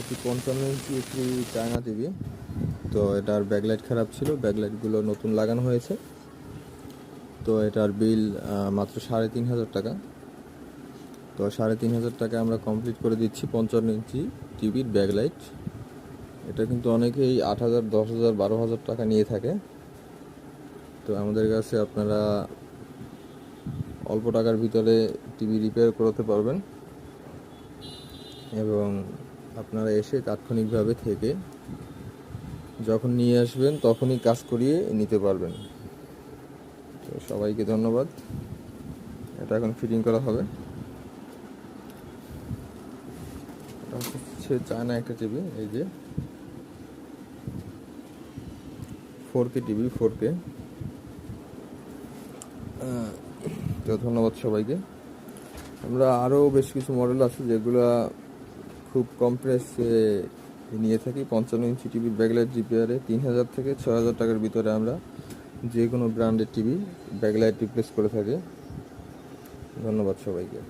একটি 55 ইঞ্চি একটি China TV. তো এটার ব্যাকলাইট খারাপ ছিল, ব্যাকলাইটগুলো নতুন লাগানো হয়েছে। তো এটার বিল মাত্র 3,500 টাকা। তো 3,500 টাকায় আমরা কমপ্লিট করে দিচ্ছি 55 ইঞ্চি টিভির ব্যাকলাইট। এটা কিন্তু অনেকেই 8,000, 10,000, 12,000 টাকা নিয়ে থাকে। তো আমাদের কাছে আপনারা অল্প টাকার ভিতরে টিভি রিপেয়ার করতে পারবেন এবং আপনারা এসে তাৎক্ষণিকভাবে থেকে যখন নিয়ে আসবেন তখনই কাজ করিয়ে নিতে পারবেন। তো সবাইকে ধন্যবাদ। এটা এখন ফিটিং করা হবে। এটা হচ্ছে চায়না একটা টিভি, এই যে 4K টিভি, 4K। তো ধন্যবাদ সবাইকে। আমরা আরও বেশ কিছু মডেল আছে যেগুলো খুব কম প্রাইসে নিয়ে থাকি। 55 ইঞ্চি টিভির ব্যাকলাইট রিপেয়ারে 3,000 থেকে 6,000 টাকার ভিতরে আমরা যে কোনো ব্র্যান্ডের টিভি ব্যাকলাইট রিপ্লেস করে থাকি। ধন্যবাদ সবাইকে।